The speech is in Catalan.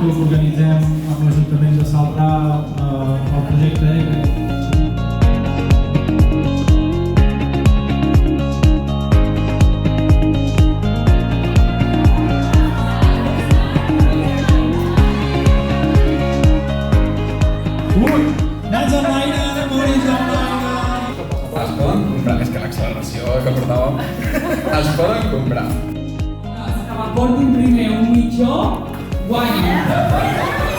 que organitzem amb l'Ajuntament de Celrà el projecte EGRE. Nens amb l'aire, moris amb l'aire! Es poden comprar, és que l'acceleració que portàvem, es poden comprar. Els que m'aportin primer un mitjó, guanyen.